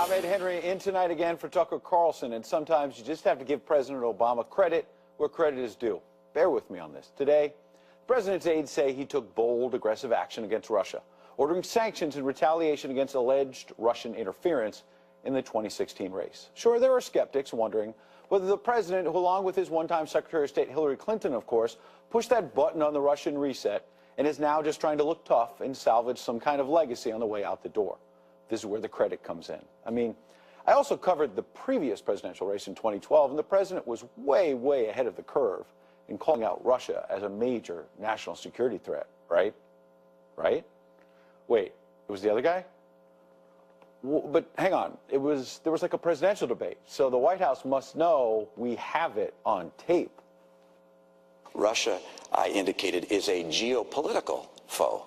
I'm Ed Henry, in tonight again for Tucker Carlson, and sometimes you just have to give President Obama credit where credit is due. Bear with me on this. Today, the president's aides say he took bold, aggressive action against Russia, ordering sanctions in retaliation against alleged Russian interference in the 2016 race. Sure, there are skeptics wondering whether the president, who along with his one-time Secretary of State Hillary Clinton, of course, pushed that button on the Russian reset and is now just trying to look tough and salvage some kind of legacy on the way out the door. This is where the credit comes in. I mean, I also covered the previous presidential race in 2012, and the president was way, way ahead of the curve in calling out Russia as a major national security threat, right? Right? Wait, it was the other guy? But hang on, there was like a presidential debate, so the White House must know we have it on tape. Russia, I indicated, is a geopolitical foe.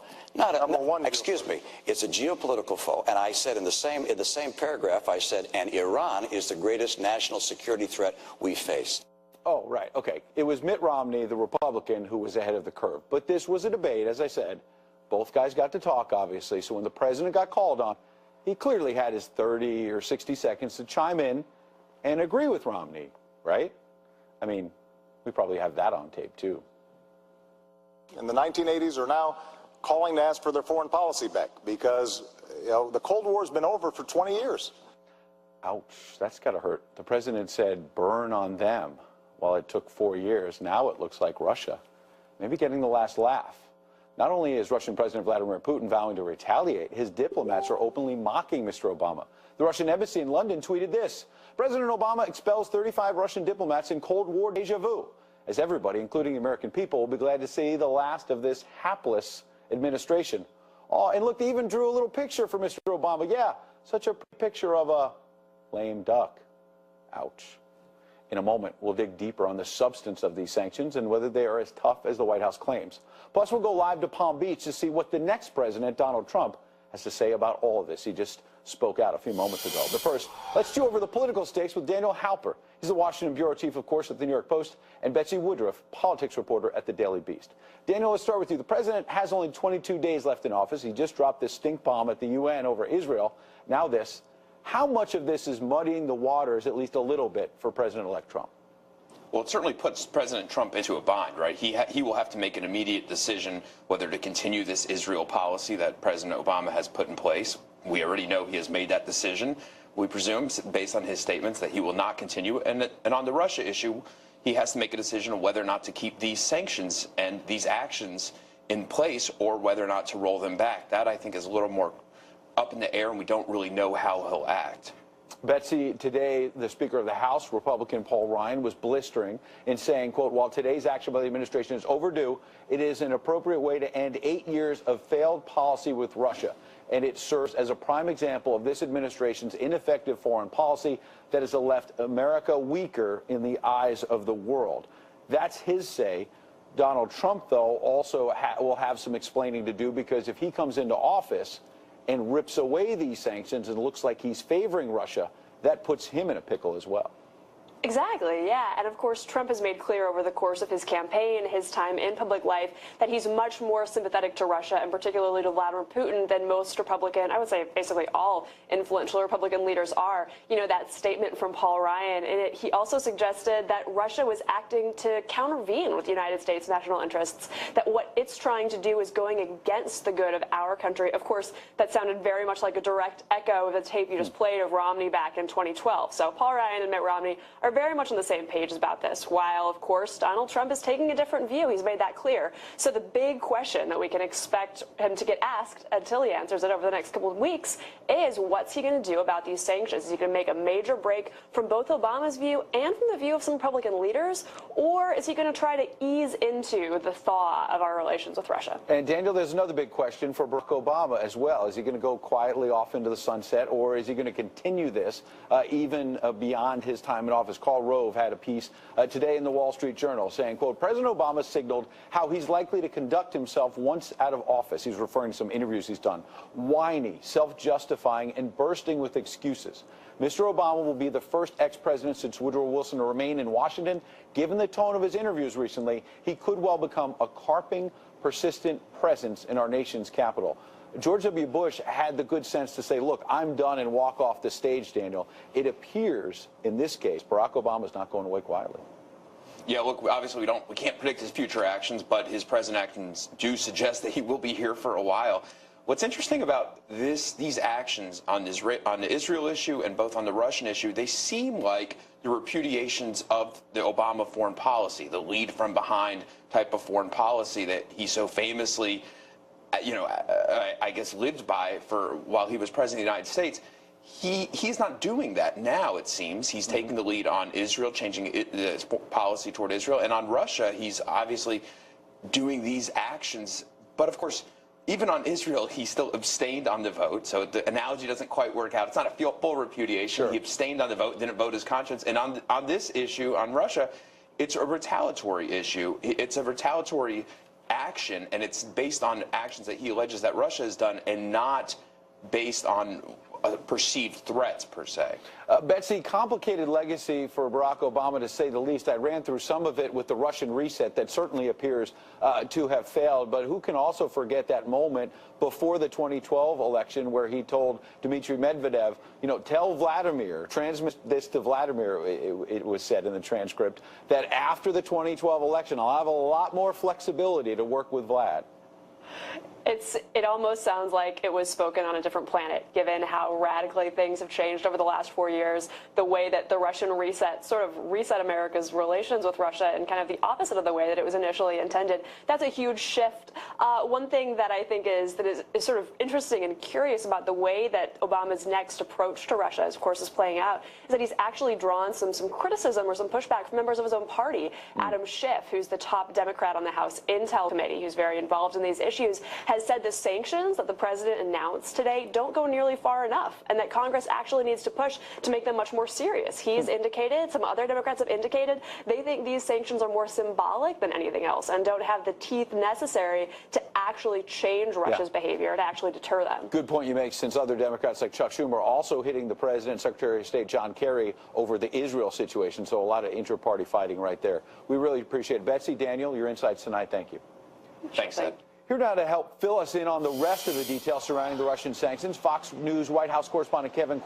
Excuse me, it's a geopolitical foe. And I said in the same paragraph, I said, and Iran is the greatest national security threat we face. Oh, right, okay. It was Mitt Romney, the Republican, who was ahead of the curve. But this was a debate, as I said. Both guys got to talk, obviously, so when the president got called on, he clearly had his 30 or 60 seconds to chime in and agree with Romney, right? I mean, we probably have that on tape, too. In the 1980s are now calling to ask for their foreign policy back because, you know, the Cold War's been over for 20 years. Ouch, that's gotta hurt. The president said burn on them while it took 4 years. Now it looks like Russia maybe getting the last laugh. Not only is Russian President Vladimir Putin vowing to retaliate, his diplomats are openly mocking Mr. Obama. The Russian embassy in London tweeted this: President Obama expels 35 Russian diplomats in Cold War deja vu, as everybody, including the American people, will be glad to see the last of this hapless administration. Oh, and look, they even drew a little picture for Mr. Obama. Yeah, such a picture of a lame duck. Ouch. In a moment, we'll dig deeper on the substance of these sanctions and whether they are as tough as the White House claims. Plus, we'll go live to Palm Beach to see what the next president, Donald Trump, has to say about all of this. He just spoke out a few moments ago. But first, let's chew over the political stakes with Daniel Halper. He's the Washington bureau chief, of course, at the New York Post, and Betsy Woodruff, politics reporter at the Daily Beast. Daniel, let's start with you. The president has only 22 days left in office. He just dropped this stink bomb at the UN over Israel. Now this. How much of this is muddying the waters, at least a little bit, for President-elect Trump? Well, it certainly puts President Trump into a bind, right? He will have to make an immediate decision whether to continue this Israel policy that President Obama has put in place. We already know he has made that decision. We presume, based on his statements, that he will not continue. And on the Russia issue, he has to make a decision on whether or not to keep these sanctions and these actions in place or whether or not to roll them back. That, I think, is a little more up in the air, and we don't really know how he'll act. Betsy, today, the Speaker of the House, Republican Paul Ryan, was blistering in saying, quote, while today's action by the administration is overdue, it is an appropriate way to end 8 years of failed policy with Russia. And it serves as a prime example of this administration's ineffective foreign policy that has left America weaker in the eyes of the world. That's his say. Donald Trump, though, also will have some explaining to do, because if he comes into office and rips away these sanctions and looks like he's favoring Russia, that puts him in a pickle as well. Exactly, yeah. And of course, Trump has made clear over the course of his campaign, his time in public life, that he's much more sympathetic to Russia, and particularly to Vladimir Putin, than most Republican, I would say basically all influential Republican leaders are. You know, that statement from Paul Ryan, in it, he also suggested that Russia was acting to countervene with the United States' national interests, that what it's trying to do is going against the good of our country. Of course, that sounded very much like a direct echo of the tape you just played of Romney back in 2012. So Paul Ryan and Mitt Romney are very much on the same page about this, while, of course, Donald Trump is taking a different view. He's made that clear. So the big question that we can expect him to get asked until he answers it over the next couple of weeks is, what's he going to do about these sanctions? Is he going to make a major break from both Obama's view and from the view of some Republican leaders, or is he going to try to ease into the thaw of our relations with Russia? And Daniel, there's another big question for Barack Obama as well. Is he going to go quietly off into the sunset, or is he going to continue this even beyond his time in office? Karl Rove had a piece today in the Wall Street Journal saying, quote, President Obama signaled how he's likely to conduct himself once out of office. He's referring to some interviews he's done. Whiny, self-justifying, and bursting with excuses. Mr. Obama will be the first ex-president since Woodrow Wilson to remain in Washington. Given the tone of his interviews recently, he could well become a carping, persistent presence in our nation's capital. George W. Bush had the good sense to say, look, I'm done, and walk off the stage, Daniel. It appears, in this case, Barack Obama's not going away quietly. Yeah, look, obviously we can't predict his future actions, but his present actions do suggest that he will be here for a while. What's interesting about these actions on the Israel issue and both on the Russian issue, they seem like the repudiations of the Obama foreign policy, the lead from behind type of foreign policy that he so famously, I guess lived by while he was president of the United States. He's not doing that now, it seems. He's taking the lead on Israel, changing his policy toward Israel. And on Russia, he's obviously doing these actions. But, of course, even on Israel, he still abstained on the vote. So the analogy doesn't quite work out. It's not a full repudiation. Sure. He abstained on the vote, didn't vote his conscience. And on this issue, on Russia, it's a retaliatory issue. It's a retaliatory action, and it's based on actions that he alleges that Russia has done and not based on perceived threats, per se. Betsy, complicated legacy for Barack Obama, to say the least. I ran through some of it with the Russian reset that certainly appears to have failed, but who can also forget that moment before the 2012 election where he told Dmitry Medvedev, tell Vladimir, transmit this to Vladimir, it was said in the transcript, that after the 2012 election, I'll have a lot more flexibility to work with Vlad. It almost sounds like it was spoken on a different planet, given how radically things have changed over the last 4 years, the way that the Russian reset sort of reset America's relations with Russia and kind of the opposite of the way that it was initially intended. That's a huge shift. One thing that I think is sort of interesting and curious about the way that Obama's next approach to Russia, of course, is playing out, is that he's actually drawn some criticism or some pushback from members of his own party. Adam Schiff, who's the top Democrat on the House Intel Committee, who's very involved in these issues, has said the sanctions that the president announced today don't go nearly far enough, and that Congress actually needs to push to make them much more serious. He's indicated, some other Democrats have indicated, they think these sanctions are more symbolic than anything else and don't have the teeth necessary to actually change Russia's behavior, to actually deter them. Good point you make, since other Democrats like Chuck Schumer are also hitting the president, Secretary of State John Kerry, over the Israel situation, so a lot of inter-party fighting right there. We really appreciate it. Betsy, Daniel, your insights tonight. Thank you. Thanks, Ed. Here now to help fill us in on the rest of the details surrounding the Russian sanctions, Fox News White House correspondent Kevin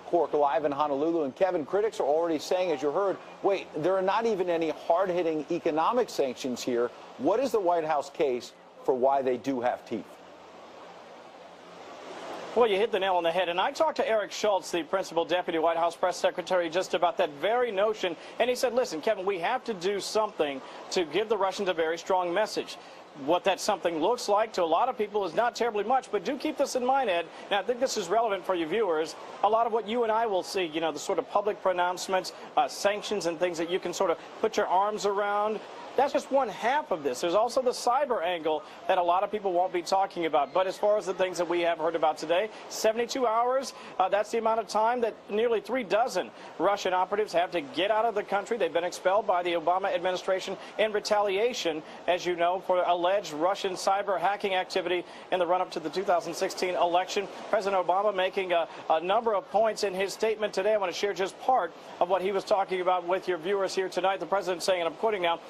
Cork live in Honolulu. And Kevin, critics are already saying, as you heard, wait, there are not even any hard-hitting economic sanctions here. What is the White House case for why they do have teeth? Well, you hit the nail on the head. And I talked to Eric Schultz, the principal deputy White House press secretary, just about that very notion. And he said, listen, Kevin, we have to do something to give the Russians a very strong message. What that something looks like to a lot of people is not terribly much, but do keep this in mind, Ed. Now, I think this is relevant for you viewers. A lot of what you and I will see, the sort of public pronouncements, sanctions and things that you can sort of put your arms around. That's just one half of this. There's also the cyber angle that a lot of people won't be talking about. But as far as the things that we have heard about today, 72 hours, that's the amount of time that nearly 36 Russian operatives have to get out of the country. They've been expelled by the Obama administration in retaliation, as you know, for alleged Russian cyber hacking activity in the run-up to the 2016 election. President Obama making a number of points in his statement today. I want to share just part of what he was talking about with your viewers here tonight. The president saying, and I'm quoting now,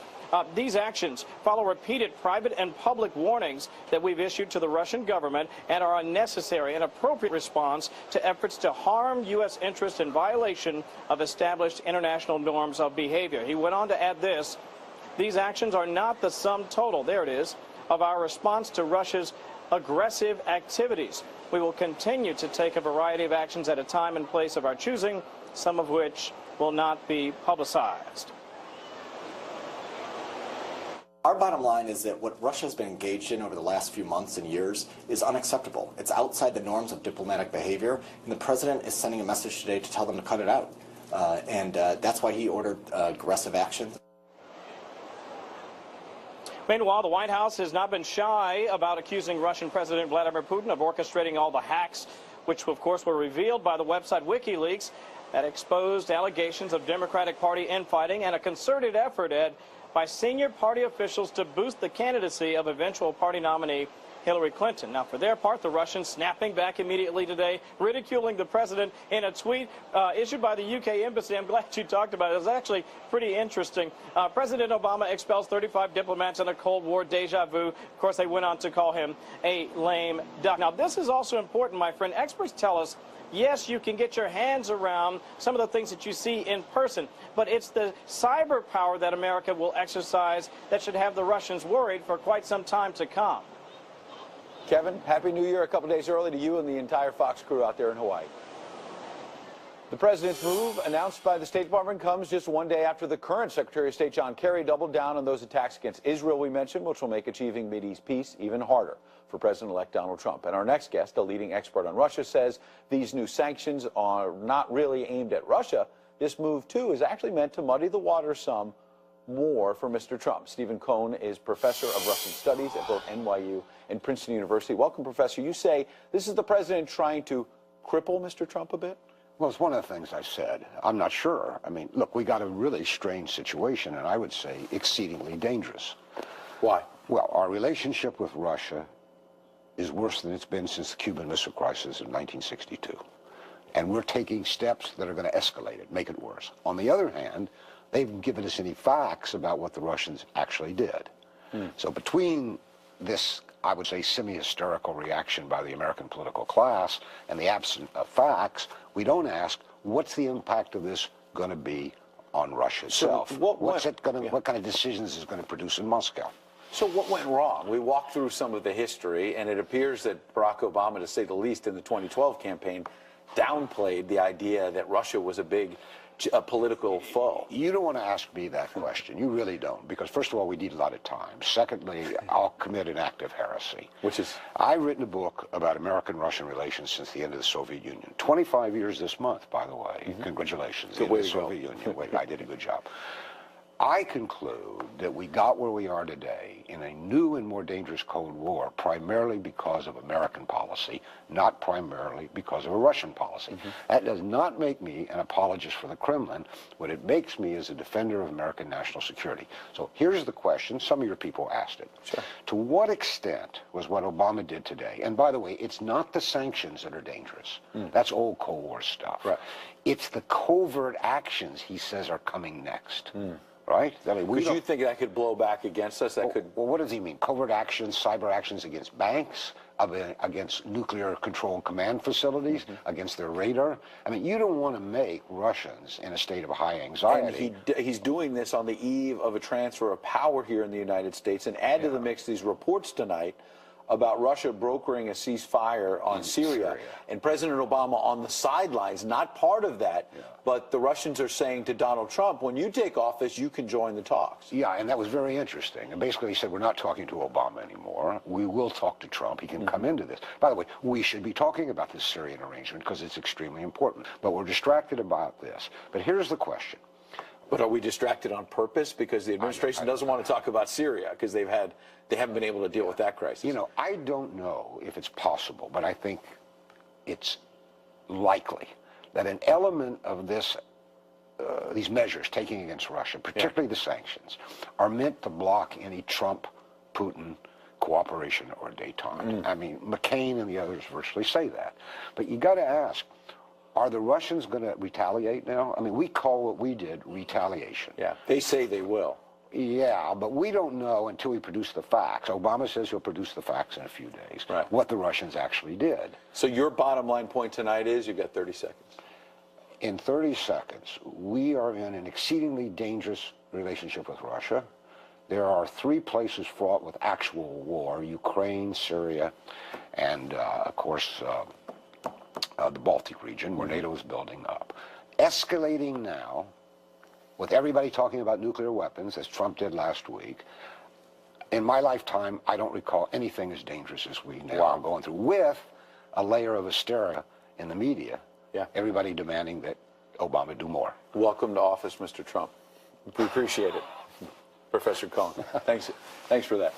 these actions follow repeated private and public warnings that we've issued to the Russian government and are a necessary and appropriate response to efforts to harm U.S. interests in violation of established international norms of behavior. He went on to add this: these actions are not the sum total, there it is, of our response to Russia's aggressive activities. We will continue to take a variety of actions at a time and place of our choosing, some of which will not be publicized. Our bottom line is that what Russia has been engaged in over the last few months and years is unacceptable. It's outside the norms of diplomatic behavior, and the president is sending a message today to tell them to cut it out. That's why he ordered aggressive action. Meanwhile, the White House has not been shy about accusing Russian President Vladimir Putin of orchestrating all the hacks, which, of course, were revealed by the website WikiLeaks that exposed allegations of Democratic Party infighting and a concerted effort, Ed, by senior party officials to boost the candidacy of eventual party nominee Hillary Clinton. Now, for their part, the Russians snapping back immediately today, ridiculing the president in a tweet issued by the UK embassy. I'm glad you talked about it. It was actually pretty interesting. President Obama expels 35 diplomats in a Cold War deja vu. Of course, they went on to call him a lame duck. Now, this is also important, my friend. Experts tell us, yes, you can get your hands around some of the things that you see in person, but it's the cyber power that America will exercise that should have the Russians worried for quite some time to come. Kevin, Happy New Year a couple days early to you and the entire Fox crew out there in Hawaii. The president's move, announced by the State Department, comes just one day after the current Secretary of State John Kerry doubled down on those attacks against Israel we mentioned, which will make achieving Mideast peace even harder for President-elect Donald Trump. And our next guest, a leading expert on Russia, says these new sanctions are not really aimed at Russia. This move, too, is actually meant to muddy the water some more for Mr. Trump. Stephen Cohn is professor of Russian studies at both NYU and Princeton University. Welcome, Professor. You say this is the president trying to cripple Mr. Trump a bit? Well, it's one of the things I said. I'm not sure. I mean, look, we got a really strange situation, and I would say exceedingly dangerous. Why? Well, our relationship with Russia is worse than it's been since the Cuban Missile Crisis in 1962. And we're taking steps that are going to escalate it, make it worse. On the other hand, they haven't given us any facts about what the Russians actually did. So between this, I would say, semi-hysterical reaction by the American political class and the absence of facts, we don't ask, what's the impact of this going to be on Russia itself? So what kind of decisions is it going to produce in Moscow? So what went wrong? We walked through some of the history, and it appears that Barack Obama, to say the least, in the 2012 campaign, downplayed the idea that Russia was a big political foe. You don't want to ask me that question. You really don't, because first of all, we need a lot of time. Secondly, I'll commit an act of heresy. Which is? I've written a book about American-Russian relations since the end of the Soviet Union. 25 years this month, by the way. Congratulations. Good way to to go. Soviet Union. Wait, I did a good job. I conclude that we got where we are today in a new and more dangerous Cold War primarily because of American policy, not primarily because of a Russian policy. That does not make me an apologist for the Kremlin. What it makes me is a defender of American national security. So here's the question. Some of your people asked it. Sure. To what extent was what Obama did today? And by the way, it's not the sanctions that are dangerous. That's old Cold War stuff. Right. It's the covert actions he says are coming next. Right? I mean, Because you think that could blow back against us? That could. Well, what does he mean? Covert actions, cyber actions against banks, against nuclear control command facilities, against their radar? I mean, you don't want to make Russians in a state of high anxiety. And he's doing this on the eve of a transfer of power here in the United States. And add to the mix these reports tonight about Russia brokering a ceasefire on Syria. And President Obama on the sidelines, not part of that, but the Russians are saying to Donald Trump, when you take office, you can join the talks. Yeah, and that was very interesting. And basically he said, we're not talking to Obama anymore. We will talk to Trump. He can come into this. By the way, we should be talking about this Syrian arrangement because it's extremely important. But we're distracted about this. But here's the question. But are we distracted on purpose? Because the administration doesn't want to talk about Syria because they haven't been able to deal with that crisis. You know, I don't know if it's possible, but I think it's likely that an element of this, these measures taken against Russia, particularly the sanctions, are meant to block any Trump-Putin cooperation or détente. I mean, McCain and the others virtually say that. But you got to ask, are the Russians going to retaliate now? I mean, we call what we did retaliation. Yeah, they say they will. Yeah, but we don't know until we produce the facts. Obama says he'll produce the facts in a few days, what the Russians actually did. So your bottom line point tonight is, you've got 30 seconds. In 30 seconds, we are in an exceedingly dangerous relationship with Russia. There are 3 places fraught with actual war: Ukraine, Syria, and, of course, the Baltic region, where NATO is building up. Escalating now, with everybody talking about nuclear weapons, as Trump did last week. In my lifetime, I don't recall anything as dangerous as we now are going through, with a layer of hysteria in the media. Everybody demanding that Obama do more. Welcome to office, Mr. Trump. We appreciate it. Professor Cohn, thanks for that.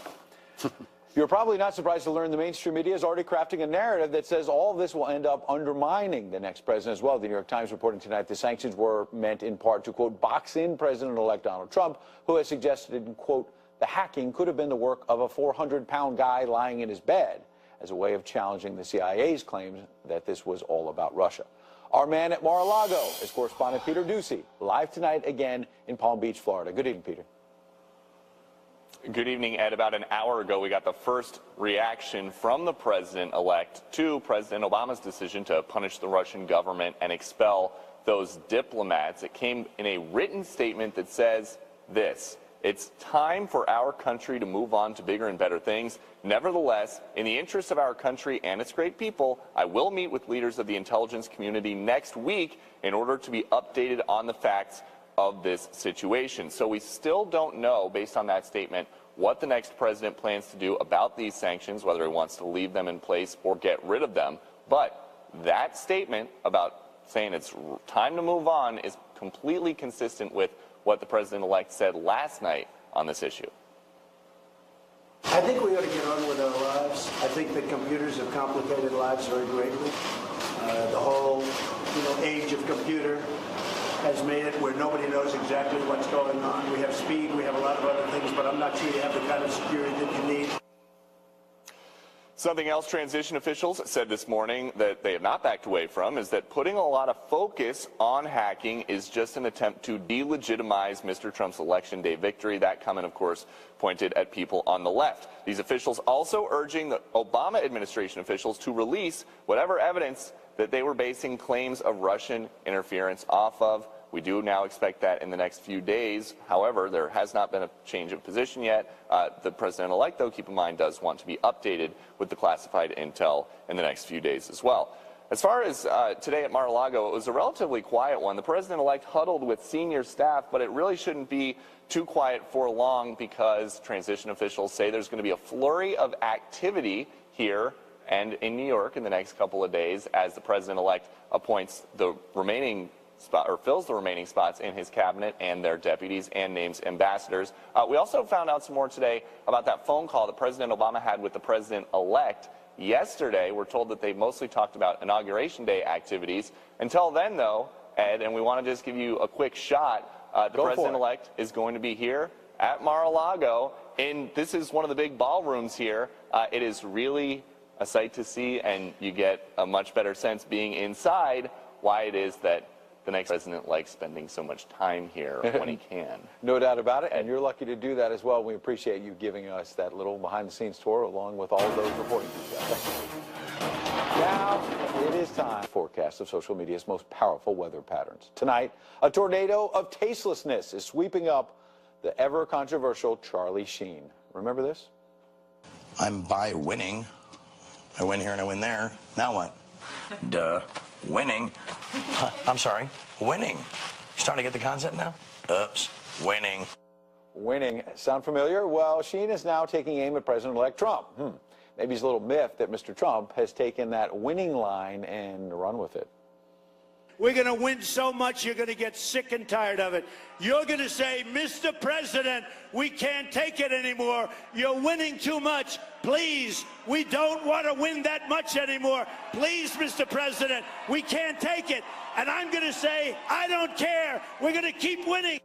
You're probably not surprised to learn the mainstream media is already crafting a narrative that says all of this will end up undermining the next president as well. The New York Times reporting tonight the sanctions were meant in part to, quote, box in President-elect Donald Trump, who has suggested, quote, the hacking could have been the work of a 400-pound guy lying in his bed, as a way of challenging the CIA's claims that this was all about Russia. Our man at Mar-a-Lago is correspondent Peter Ducey, live tonight again in Palm Beach, Florida. Good evening, Peter. Good evening, Ed. About an hour ago, we got the first reaction from the president-elect to President Obama's decision to punish the Russian government and expel those diplomats. It came in a written statement that says this: "It's time for our country to move on to bigger and better things. Nevertheless, in the interest of our country and its great people, I will meet with leaders of the intelligence community next week in order to be updated on the facts of this situation." So we still don't know, based on that statement, what the next president plans to do about these sanctions, whether he wants to leave them in place or get rid of them. But that statement about saying it's time to move on is completely consistent with what the president-elect said last night on this issue. I think we ought to get on with our lives. I think that computers have complicated lives very greatly. The whole, age of computer has made it where nobody knows exactly what's going on. We have speed, we have a lot of other things, but I'm not sure you have the kind of security that you need. Something else transition officials said this morning that they have not backed away from is that putting a lot of focus on hacking is just an attempt to delegitimize Mr. Trump's election day victory. That comment, of course, pointed at people on the left. These officials also urging the Obama administration officials to release whatever evidence that they were basing claims of Russian interference off of. We do now expect that in the next few days. However, there has not been a change of position yet. The president-elect, though, keep in mind, does want to be updated with the classified intel in the next few days as well. As far as today at Mar-a-Lago, it was a relatively quiet one. The president-elect huddled with senior staff, but it really shouldn't be too quiet for long because transition officials say there's going to be a flurry of activity here and in New York in the next couple of days as the president-elect appoints the remaining or fills the remaining spots in his cabinet and their deputies and names ambassadors. We also found out some more today about that phone call that President Obama had with the president-elect yesterday. We're told that they mostly talked about Inauguration Day activities. Until then, though, Ed, and we want to just give you a quick shot, the president-elect is going to be here at Mar-a-Lago. This is one of the big ballrooms here. It is really a sight to see, and you get a much better sense being inside why it is that the next president likes spending so much time here when he can. No doubt about it, and you're lucky to do that as well. We appreciate you giving us that little behind-the-scenes tour along with all of those reporting details. Thank you. Now, it is time for a forecast of social media's most powerful weather patterns. Tonight, a tornado of tastelessness is sweeping up the ever-controversial Charlie Sheen. Remember this? I'm by winning. I win here and I win there. Now what? Duh. Winning. I'm sorry. Winning. You starting to get the concept now? Oops. Winning. Winning. Sound familiar? Well, Sheen is now taking aim at President-elect Trump. Maybe it's a little myth that Mr. Trump has taken that winning line and run with it. We're going to win so much you're going to get sick and tired of it. You're going to say, Mr. President, we can't take it anymore. You're winning too much. Please, we don't want to win that much anymore. Please, Mr. President, we can't take it. And I'm going to say, I don't care. We're going to keep winning.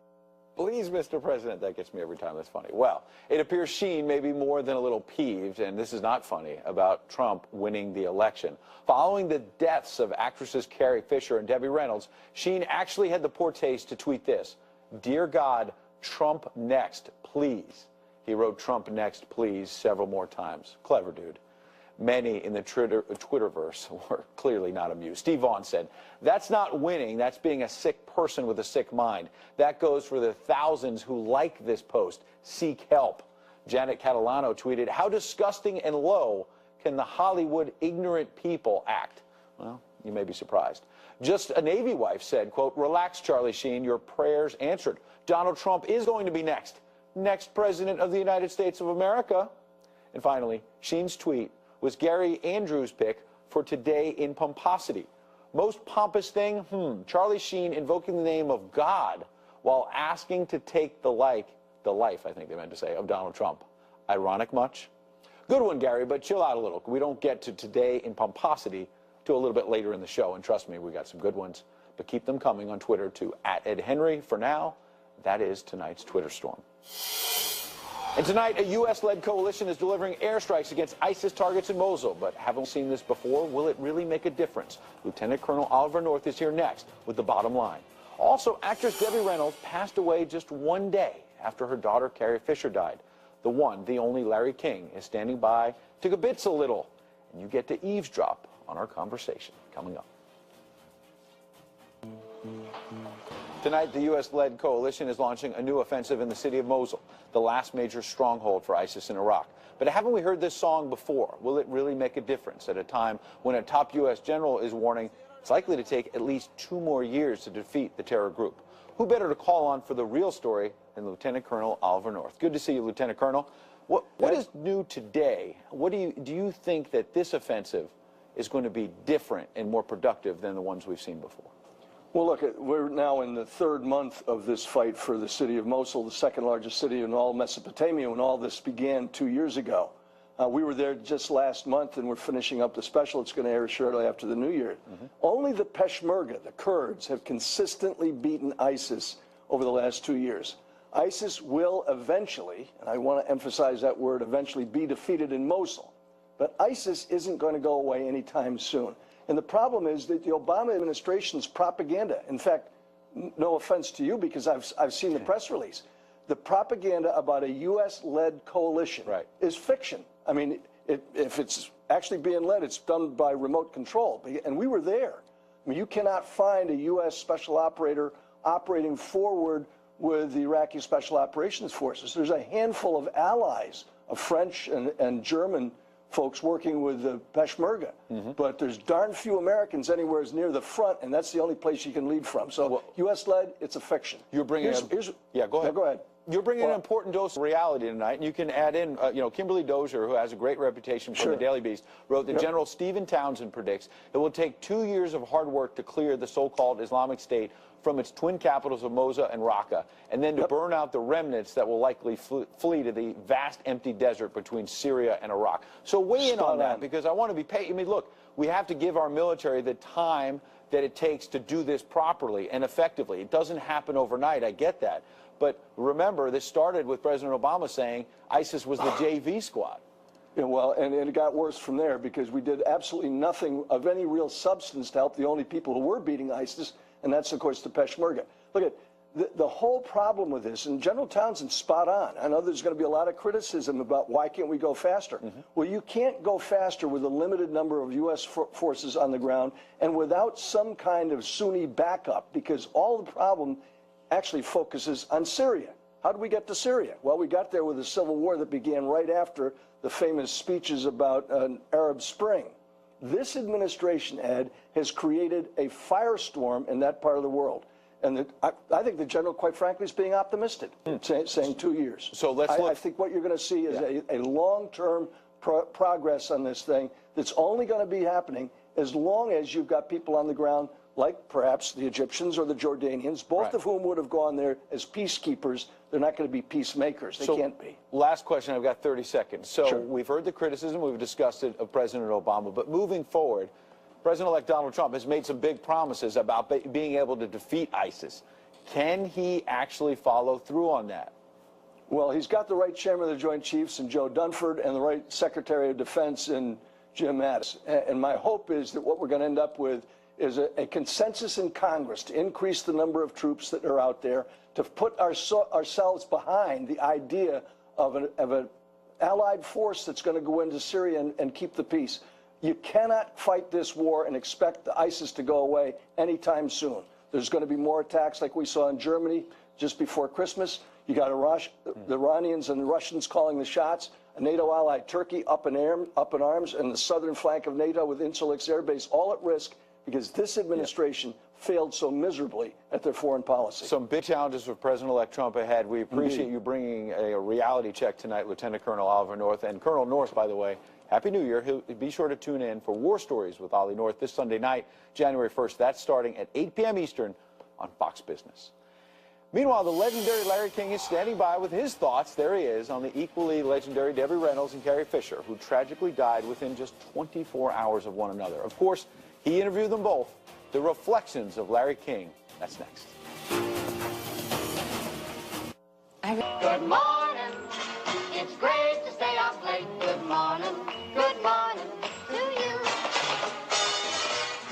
Please, Mr. President. That gets me every time. That's funny. Well, it appears Sheen may be more than a little peeved, and this is not funny, about Trump winning the election. Following the deaths of actresses Carrie Fisher and Debbie Reynolds, Sheen actually had the poor taste to tweet this: "Dear God, Trump next, please." He wrote "Trump next, please" several more times. Clever dude. Many in the Twitterverse were clearly not amused. Steve Vaughn said, "That's not winning, that's being a sick person with a sick mind. That goes for the thousands who like this post. Seek help." Janet Catalano tweeted, "How disgusting and low can the Hollywood ignorant people act?" Well, you may be surprised. Just a Navy wife said, quote, "Relax, Charlie Sheen, your prayers answered. Donald Trump is going to be next president of the United States of America." And finally, Sheen's tweet was Gary Andrews' pick for Today in Pomposity. Most pompous thing? Charlie Sheen invoking the name of God while asking to take the life, I think they meant to say, of Donald Trump. Ironic much? Good one, Gary, but chill out a little. We don't get to Today in Pomposity till a little bit later in the show, and trust me, we got some good ones. But keep them coming on Twitter to @EdHenry. For now, that is tonight's Twitter storm. And tonight, a U.S.-led coalition is delivering airstrikes against ISIS targets in Mosul. But haven't we seen this before? Will it really make a difference? Lieutenant Colonel Oliver North is here next with the bottom line. Also, actress Debbie Reynolds passed away just one day after her daughter Carrie Fisher died. The one, the only Larry King is standing by to kibitz a little. And you get to eavesdrop on our conversation coming up. Tonight, the U.S.-led coalition is launching a new offensive in the city of Mosul, the last major stronghold for ISIS in Iraq. But haven't we heard this song before? Will it really make a difference at a time when a top U.S. general is warning it's likely to take at least 2 more years to defeat the terror group? Who better to call on for the real story than Lieutenant Colonel Oliver North? Good to see you, Lieutenant Colonel. What is new today? What do you think that this offensive is going to be different and more productive than the ones we've seen before? Well, look, we're now in the 3rd month of this fight for the city of Mosul, the 2nd largest city in all Mesopotamia, when all this began 2 years ago. We were there just last month, and we're finishing up the special. It's going to air shortly after the New Year. Only the Peshmerga, the Kurds, have consistently beaten ISIS over the last 2 years. ISIS will eventually, and I want to emphasize that word, eventually be defeated in Mosul. But ISIS isn't going to go away anytime soon. And the problem is that the Obama administration's propaganda, in fact, no offense to you because I've seen the press release, the propaganda about a U.S.-led coalition is fiction. I mean, if it's actually being led, it's done by remote control. And we were there. I mean, you cannot find a U.S. special operator operating forward with the Iraqi Special Operations Forces. There's a handful of allies of French and German folks working with the Peshmerga, but there's darn few Americans anywhere as near the front, and that's the only place you can lead from. So, U.S.-led, it's a fiction. You're bringing yeah, go ahead. No, go ahead. You're bringing an important dose of reality tonight, and you can add in, Kimberly Dozier, who has a great reputation from the Daily Beast, wrote that General Stephen Townsend predicts it will take 2 years of hard work to clear the so-called Islamic State from its twin capitals of Mosul and Raqqa, and then to burn out the remnants that will likely flee to the vast empty desert between Syria and Iraq. So weigh in on that, because I want to be paid. I mean, look, we have to give our military the time that it takes to do this properly and effectively. It doesn't happen overnight, I get that. But remember, this started with President Obama saying ISIS was the JV squad. Yeah, well, and it got worse from there because we did absolutely nothing of any real substance to help the only people who were beating ISIS, and that's, of course, the Peshmerga. Look at the whole problem with this, and General Townsend's spot on. I know there's going to be a lot of criticism about why can't we go faster. Well, you can't go faster with a limited number of U.S. forces on the ground and without some kind of Sunni backup, because all the problem actually focuses on Syria. How did we get to Syria? Well, we got there with a civil war that began right after the famous speeches about an Arab Spring. This administration, Ed, has created a firestorm in that part of the world. And I think the general, quite frankly, is being optimistic, saying 2 years. So let's look. I think what you're going to see is a long-term progress on this thing that's only going to be happening as long as you've got people on the ground like perhaps the Egyptians or the Jordanians, both of whom would have gone there as peacekeepers. They're not going to be peacemakers. They can't be. Last question. I've got 30 seconds. So we've heard the criticism. We've discussed it of President Obama. But moving forward, President-elect Donald Trump has made some big promises about being able to defeat ISIS. Can he actually follow through on that? Well, he's got the right chairman of the Joint Chiefs in Joe Dunford and the right Secretary of Defense in Jim Mattis. And my hope is that what we're going to end up with is a consensus in Congress to increase the number of troops that are out there, to put ourselves behind the idea of an allied force that's going to go into Syria and keep the peace. You cannot fight this war and expect the ISIS to go away anytime soon. There's going to be more attacks like we saw in Germany just before Christmas. You got the Iranians and the Russians calling the shots. A NATO ally, Turkey, up in arms, and the southern flank of NATO with Incirlik's air base, all at risk because this administration failed so miserably at their foreign policy. Some big challenges for President-elect Trump ahead. We appreciate you bringing a reality check tonight, Lieutenant Colonel Oliver North. And Colonel North, by the way, Happy New Year. Be sure to tune in for War Stories with Ollie North this Sunday night, January 1st. That's starting at 8 p.m. Eastern on Fox Business. Meanwhile, the legendary Larry King is standing by with his thoughts. There he is on the equally legendary Debbie Reynolds and Carrie Fisher, who tragically died within just 24 hours of one another. Of course, he interviewed them both. The reflections of Larry King. That's next. Good morning. great to stay up late. Good morning to you.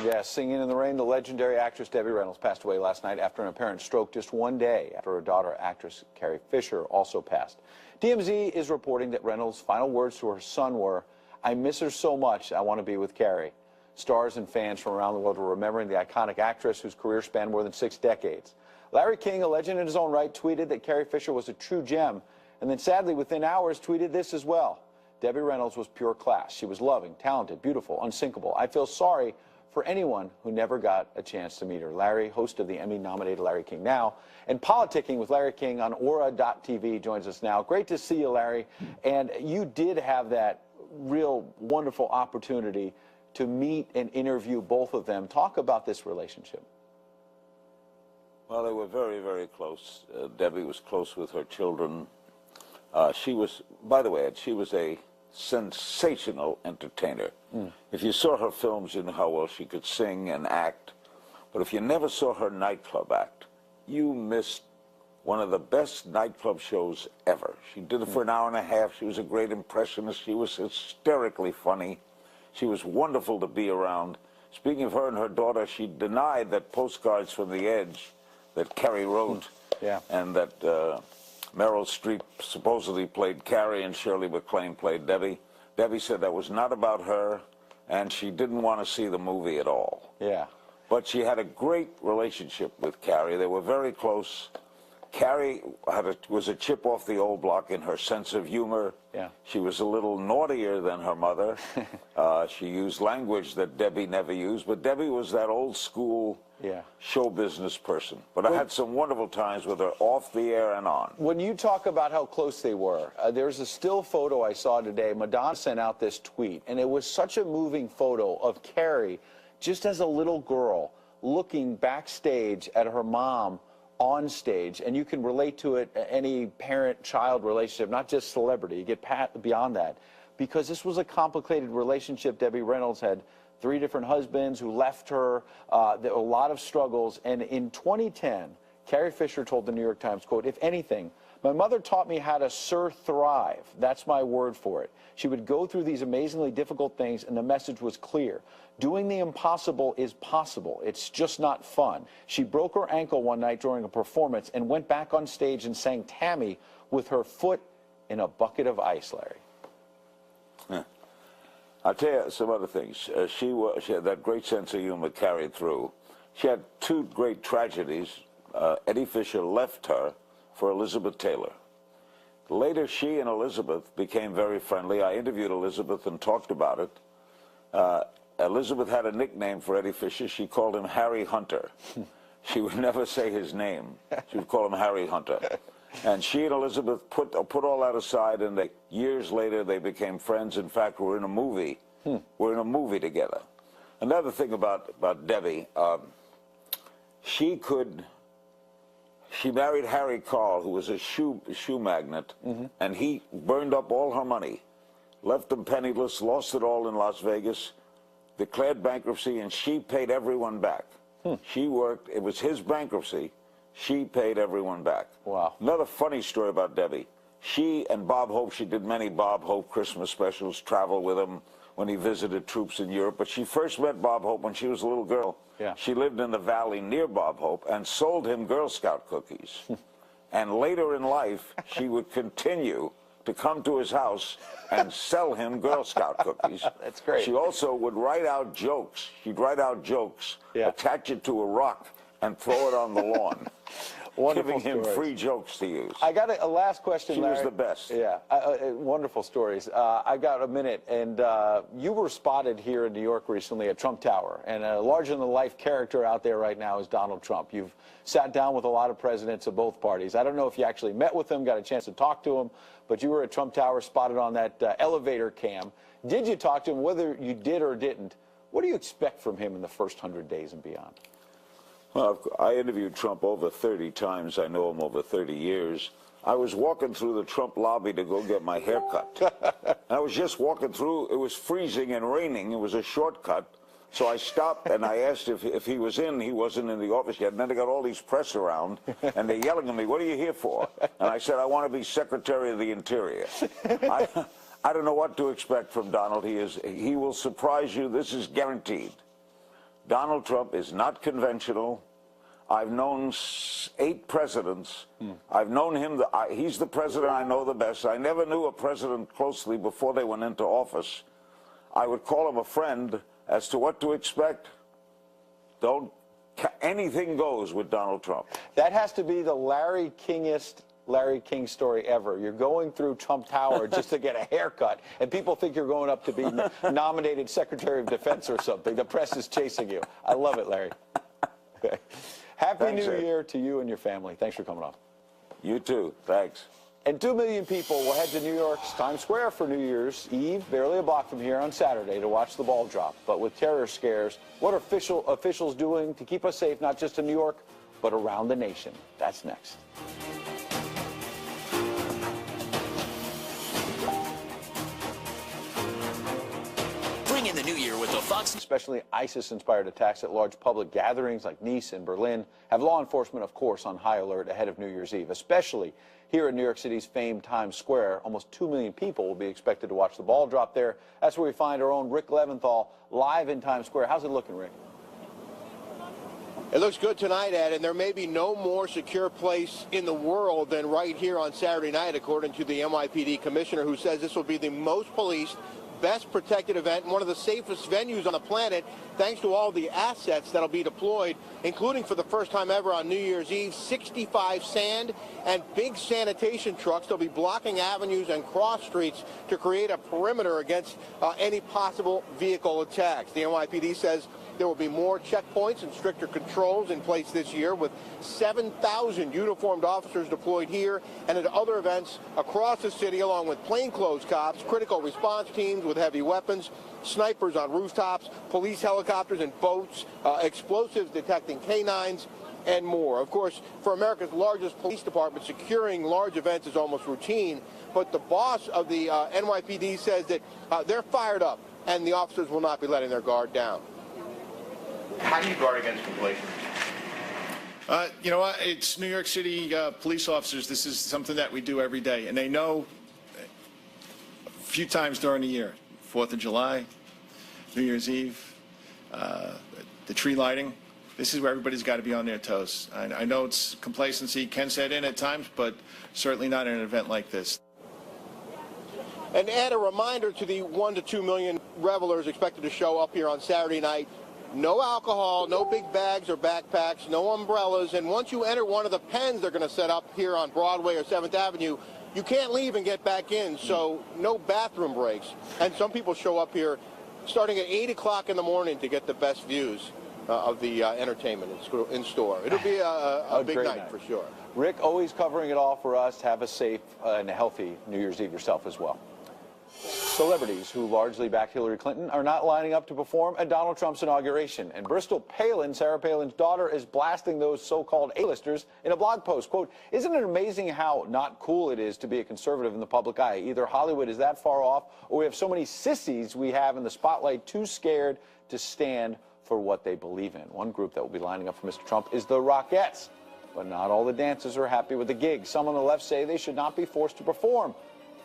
Yes, Singing in the Rain, the legendary actress Debbie Reynolds passed away last night after an apparent stroke just one day after her daughter, actress Carrie Fisher, also passed. TMZ is reporting that Reynolds' final words to her son were, "I miss her so much, I want to be with Carrie." Stars and fans from around the world were remembering the iconic actress whose career spanned more than 6 decades. Larry King, a legend in his own right, tweeted that Carrie Fisher was a true gem, and then sadly within hours tweeted this as well. Debbie Reynolds was pure class. She was loving, talented, beautiful, unsinkable. I feel sorry for anyone who never got a chance to meet her. Larry, host of the Emmy-nominated Larry King Now, and Politicking with Larry King on Aura.tv joins us now. Great to see you, Larry. And you did have that real wonderful opportunity to meet and interview both of them. Talk about this relationship. Well, they were very, very close. Debbie was close with her children. She was, by the way, she was a sensational entertainer. If you saw her films, you know how well she could sing and act. But if you never saw her nightclub act, you missed one of the best nightclub shows ever. She did it for an hour and a half. She was a great impressionist. She was hysterically funny. She was wonderful to be around. Speaking of her and her daughter, she denied that Postcards from the Edge that Carrie wrote and that Meryl Streep supposedly played Carrie and Shirley MacLaine played Debbie. Debbie said that was not about her, and she didn't want to see the movie at all. Yeah. But she had a great relationship with Carrie. They were very close. Carrie was a chip off the old block in her sense of humor. Yeah. She was a little naughtier than her mother. She used language that Debbie never used, but Debbie was that old school show business person. But I had some wonderful times with her off the air and on. When you talk about how close they were, there's a still photo I saw today. Madonna sent out this tweet, and it was such a moving photo of Carrie just as a little girl looking backstage at her mom on stage, and you can relate to it any parent-child relationship, not just celebrity. You get beyond that, because this was a complicated relationship. Debbie Reynolds had 3 different husbands who left her. There were a lot of struggles, and in 2010, Carrie Fisher told the New York Times, quote, "If anything, my mother taught me how to thrive. That's my word for it. She would go through these amazingly difficult things, and the message was clear. Doing the impossible is possible. It's just not fun." She broke her ankle one night during a performance and went back on stage and sang Tammy with her foot in a bucket of ice, Larry. I'll tell you some other things. She had that great sense of humor carried through. She had 2 great tragedies. Eddie Fisher left her for Elizabeth Taylor. Later, she and Elizabeth became very friendly. I interviewed Elizabeth and talked about it. Elizabeth had a nickname for Eddie Fisher. She called him Harry Hunter. She would never say his name. She would call him Harry Hunter. And she and Elizabeth put all that aside, and years later they became friends. In fact, we're in a movie. We're in a movie together. Another thing about Debbie, she married Harry Carl, who was a shoe magnate, and he burned up all her money, left them penniless, lost it all in Las Vegas, declared bankruptcy, and she paid everyone back. She worked, it was his bankruptcy, she paid everyone back. Wow. Another funny story about Debbie, she and Bob Hope, she did many Bob Hope Christmas specials, traveled with him when he visited troops in Europe, but she first met Bob Hope when she was a little girl. Yeah. She lived in the valley near Bob Hope and sold him Girl Scout cookies. And later in life, she would continue to come to his house and sell him Girl Scout cookies. That's great. She also would write out jokes. She'd write out jokes, attach it to a rock, and throw it on the lawn. Giving him free jokes to use. I got a last question, Larry. She was the best. Yeah, wonderful stories. I got a minute, and you were spotted here in New York recently at Trump Tower, and a larger-than-life character out there right now is Donald Trump. You've sat down with a lot of presidents of both parties. I don't know if you actually met with them, got a chance to talk to him, but you were at Trump Tower, spotted on that elevator cam. Did you talk to him? Whether you did or didn't, what do you expect from him in the first 100 days and beyond? Well, I interviewed Trump over 30 times. I know him over 30 years. I was walking through the Trump lobby to go get my hair cut. I was just walking through. It was freezing and raining. It was a shortcut. So I stopped and I asked if he was in. He wasn't in the office yet. And then they got all these press around, and they're yelling at me, "What are you here for?" And I said, "I want to be Secretary of the Interior." I don't know what to expect from Donald. He will surprise you. This is guaranteed. Donald Trump is not conventional. I've known 8 presidents. I've known him. He's the president I know the best. I never knew a president closely before they went into office. I would call him a friend. As to what to expect, anything goes with Donald Trump. That has to be the Larry King story ever. You're going through Trump Tower just to get a haircut, and people think you're going up to be nominated Secretary of Defense or something. The press is chasing you. I love it, Larry. Happy New Year to you and your family. Thanks for coming on. You too. Thanks. And 2 million people will head to New York's Times Square for New Year's Eve, barely a block from here on Saturday, to watch the ball drop. But with terror scares, what are officials doing to keep us safe, not just in New York, but around the nation? That's next. Bring in the new year with the Fox. Especially ISIS-inspired attacks at large public gatherings like Nice and Berlin have law enforcement, of course, on high alert ahead of New Year's Eve, especially here in New York City's famed Times Square. Almost 2 million people will be expected to watch the ball drop there. That's where we find our own Rick Leventhal live in Times Square. How's it looking, Rick? It looks good tonight, Ed, and there may be no more secure place in the world than right here on Saturday night, according to the NYPD commissioner, who says this will be the most policed, best protected event and one of the safest venues on the planet, thanks to all the assets that'll be deployed, including for the first time ever on New Year's Eve, 65 sand and big sanitation trucks. They'll be blocking avenues and cross streets to create a perimeter against any possible vehicle attacks. The NYPD says there will be more checkpoints and stricter controls in place this year, with 7,000 uniformed officers deployed here and at other events across the city, along with plainclothes cops, critical response teams with heavy weapons, snipers on rooftops, police helicopters and boats, explosives detecting canines, and more. Of course, for America's largest police department, securing large events is almost routine, but the boss of the NYPD says that they're fired up and the officers will not be letting their guard down. How do you guard against inflation? You know what? It's New York City police officers. This is something that we do every day, and they know a few times during the year: 4th of July, New Year's Eve, the tree lighting. This is where everybody's got to be on their toes. I know it's complacency can set in at times, but certainly not in an event like this. And add a reminder to the 1 to 2 million revelers expected to show up here on Saturday night. No alcohol, no big bags or backpacks, no umbrellas, and once you enter one of the pens they're going to set up here on Broadway or 7th Avenue, you can't leave and get back in, so no bathroom breaks. And some people show up here starting at 8 o'clock in the morning to get the best views of the entertainment in store. It'll be a big night for sure. Rick, always covering it all for us. Have a safe and a healthy New Year's Eve yourself as well. Celebrities who largely back Hillary Clinton are not lining up to perform at Donald Trump's inauguration. And Bristol Palin, Sarah Palin's daughter, is blasting those so-called A-listers in a blog post. Quote, "Isn't it amazing how not cool it is to be a conservative in the public eye? Either Hollywood is that far off, or we have so many sissies we have in the spotlight too scared to stand for what they believe in." One group that will be lining up for Mr. Trump is the Rockettes. But not all the dancers are happy with the gig. Some on the left say they should not be forced to perform.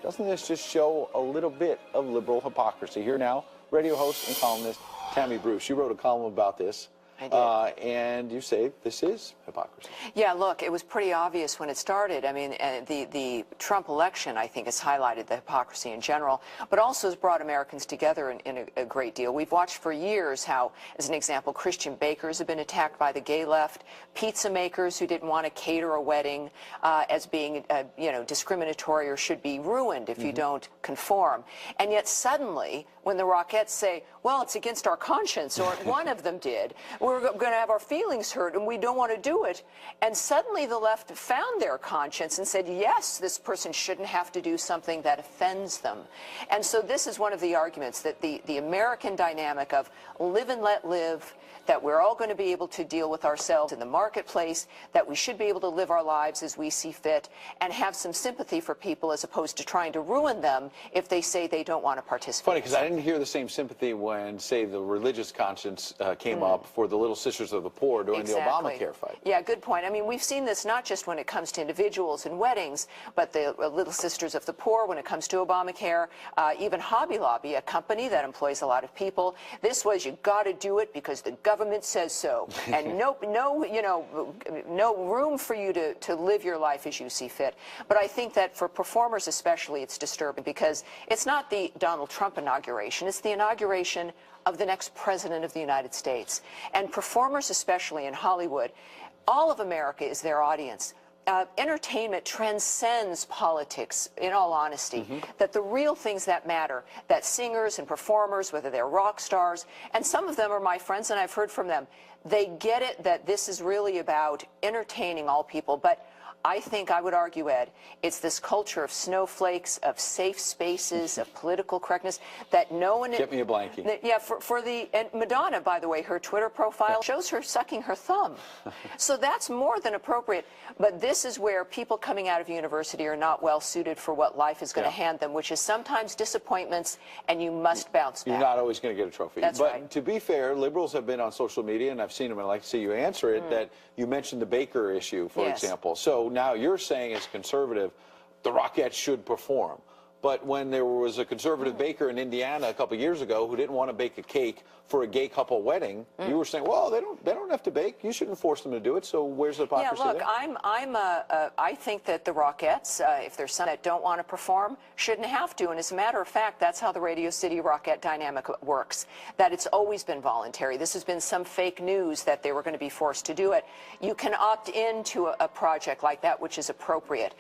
Doesn't this just show a little bit of liberal hypocrisy? Here now, radio host and columnist Tammy Bruce. You wrote a column about this. I did. And you say this is hypocrisy. Yeah, look, it was pretty obvious when it started. I mean, the Trump election, I think, has highlighted the hypocrisy in general, but also has brought Americans together in a great deal. We've watched for years how, as an example, Christian bakers have been attacked by the gay left, pizza makers who didn't want to cater a wedding as being, discriminatory or should be ruined if you don't conform. And yet suddenly, when the Rockettes say, well, it's against our conscience, or one of them did, we're going to have our feelings hurt and we don't want to do it. And suddenly the left found their conscience and said, yes, this person shouldn't have to do something that offends them. And so this is one of the arguments, that the American dynamic of live and let live, that we're all going to be able to deal with ourselves in the marketplace, that we should be able to live our lives as we see fit, and have some sympathy for people as opposed to trying to ruin them if they say they don't want to participate. Funny, because I didn't hear the same sympathy when, say, the religious conscience came up for the Little Sisters of the Poor during the Obamacare fight. Yeah, good point. I mean, we've seen this not just when it comes to individuals and weddings, but the Little Sisters of the Poor when it comes to Obamacare, even Hobby Lobby, a company that employs a lot of people. This was, you got to do it because the government says so, and no room for you to live your life as you see fit. But I think that for performers especially, it's disturbing because it's not the Donald Trump inauguration, it's the inauguration of the next president of the United States. And performers, especially in Hollywood, all of America is their audience. Entertainment transcends politics, in all honesty, that the real things that matter, that singers and performers, whether they're rock stars, and some of them are my friends and I've heard from them, they get it that this is really about entertaining all people. But I think, I would argue, Ed, it's this culture of snowflakes, of safe spaces, of political correctness, that no one... Get me a blankie. Yeah, and Madonna, by the way, her Twitter profile shows her sucking her thumb. So that's more than appropriate. But this is where people coming out of university are not well suited for what life is going to hand them, which is sometimes disappointments, and you must bounce back. You're not always going to get a trophy. That's but right. To be fair, liberals have been on social media, and I've seen them, and I'd like to see you answer it, that you mentioned the Baker issue, for example. So now you're saying, as conservative, the Rockettes should perform. But when there was a conservative baker in Indiana a couple of years ago who didn't want to bake a cake for a gay couple wedding, you were saying, well, they don't have to bake. You shouldn't force them to do it. So where's the hypocrisy Yeah, look, there? I think that the Rockettes, if there's some that don't want to perform, shouldn't have to. And as a matter of fact, that's how the Radio City Rockette dynamic works, that it's always been voluntary. This has been some fake news that they were going to be forced to do it. You can opt into a project like that, which is appropriate.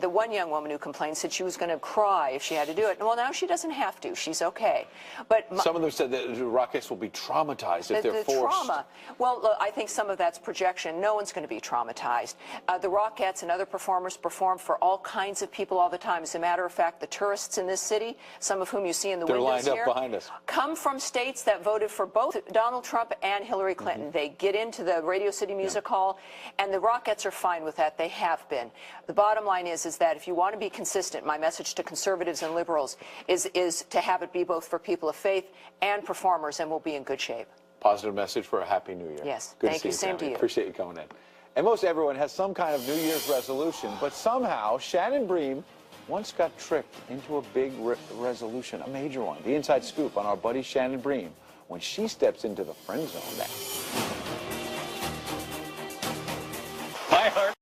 The one young woman who complained said she was going to cry if she had to do it. Well, now she doesn't have to. She's okay. But some of them said that the Rockettes will be traumatized if they're forced. Trauma. Well, look, I think some of that's projection. No one's going to be traumatized. The Rockettes and other performers perform for all kinds of people all the time. As a matter of fact, the tourists in this city, some of whom you see in the windows here, behind us, come from states that voted for both Donald Trump and Hillary Clinton. They get into the Radio City Music Hall, and the Rockettes are fine with that. They have been. The bottom line is that if you want to be consistent, my message to conservatives and liberals is to have it be both for people of faith and performers, and we'll be in good shape. Positive message for a happy new year. Yes. Good Thank you. Same to you. Appreciate you coming in. And most everyone has some kind of New Year's resolution, but somehow Shannon Bream once got tricked into a big resolution, a major one. The inside scoop on our buddy Shannon Bream when she steps into the friend zone next.